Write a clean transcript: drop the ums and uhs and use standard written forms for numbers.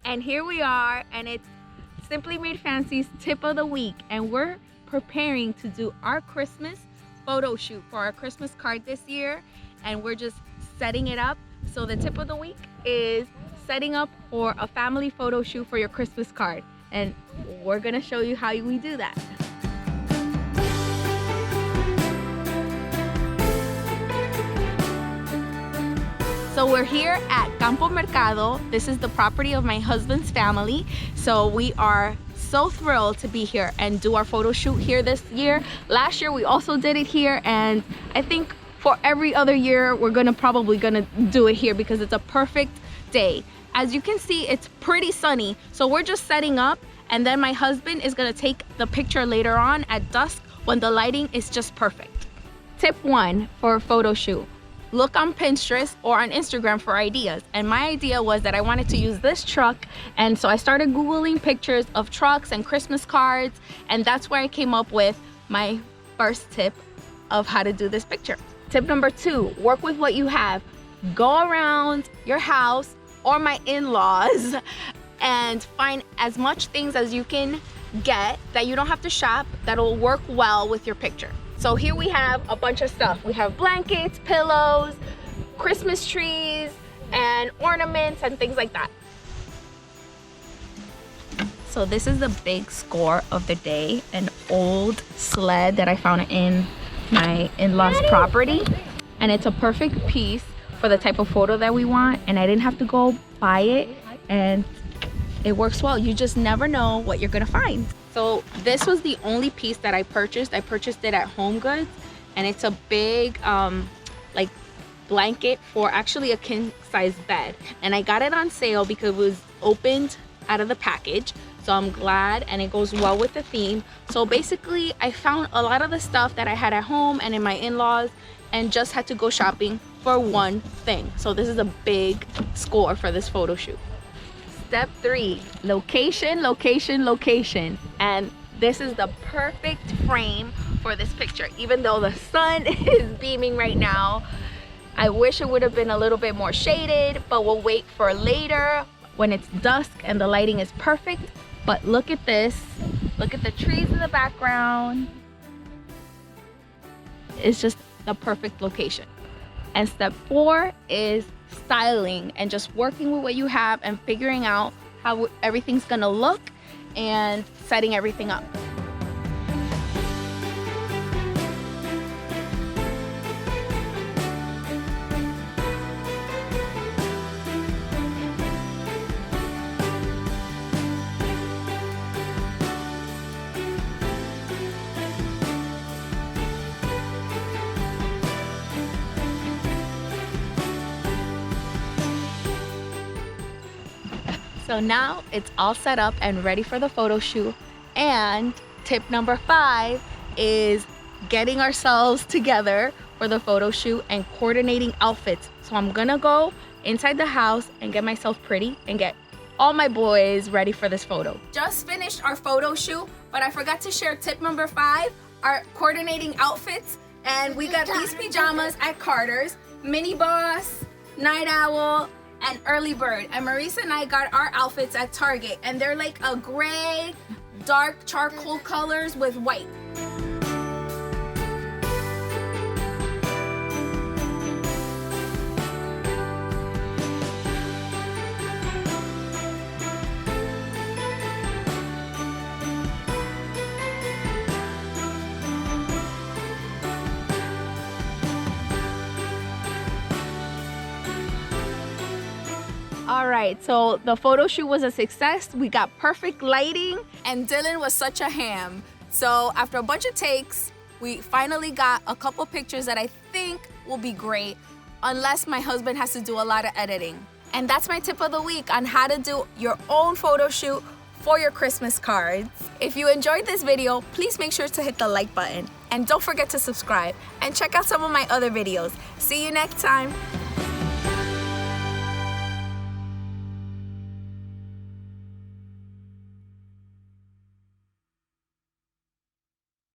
And here we are, and it's Simply Made Fancy's tip of the week, and we're preparing to do our Christmas photo shoot for our Christmas card this year, and we're just setting it up. So the tip of the week is setting up for a family photo shoot for your Christmas card, and we're gonna show you how we do that. So we're here at Campo Mercado. This is the property of my husband's family. So we are so thrilled to be here and do our photo shoot here this year. Last year we also did it here, and I think for every other year we're probably gonna do it here because it's a perfect day. As you can see, it's pretty sunny. So we're just setting up, and then my husband is gonna take the picture later on at dusk when the lighting is just perfect. Tip 1 for a photo shoot. Look on Pinterest or on Instagram for ideas. And my idea was that I wanted to use this truck, and so I started Googling pictures of trucks and Christmas cards, and that's where I came up with my first tip of how to do this picture. Tip number 2, work with what you have. Go around your house or my in-laws and find as much things as you can get that you don't have to shop that'll work well with your picture. So here we have a bunch of stuff. We have blankets, pillows, Christmas trees, and ornaments and things like that. So this is the big score of the day, an old sled that I found in my in-laws property. And it's a perfect piece for the type of photo that we want, and I didn't have to go buy it, and it works well. You just never know what you're gonna find. So this was the only piece that I purchased. I purchased it at Home Goods, and it's a big like blanket for actually a king size bed. And I got it on sale because it was opened out of the package. So I'm glad, and it goes well with the theme. So basically I found a lot of the stuff that I had at home and in my in-laws, and just had to go shopping for one thing. So this is a big score for this photo shoot. Step 3, location, location, location. And this is the perfect frame for this picture. Even though the sun is beaming right now, I wish it would have been a little bit more shaded, but we'll wait for later when it's dusk and the lighting is perfect. But look at this. Look at the trees in the background. It's just the perfect location. And step 4 is styling and just working with what you have and figuring out how everything's gonna look and setting everything up. So now it's all set up and ready for the photo shoot. And tip number 5 is getting ourselves together for the photo shoot and coordinating outfits. So I'm gonna go inside the house and get myself pretty and get all my boys ready for this photo. Just finished our photo shoot, but I forgot to share tip number 5, our coordinating outfits. And we got these pajamas at Carter's, Mini Boss, Night Owl, and Early Bird. And Marisa and I got our outfits at Target, and they're like a gray, dark charcoal colors with white. All right, so the photo shoot was a success. We got perfect lighting, and Dylan was such a ham. So after a bunch of takes, we finally got a couple pictures that I think will be great, unless my husband has to do a lot of editing. And that's my tip of the week on how to do your own photo shoot for your Christmas cards. If you enjoyed this video, please make sure to hit the like button, and don't forget to subscribe and check out some of my other videos. See you next time.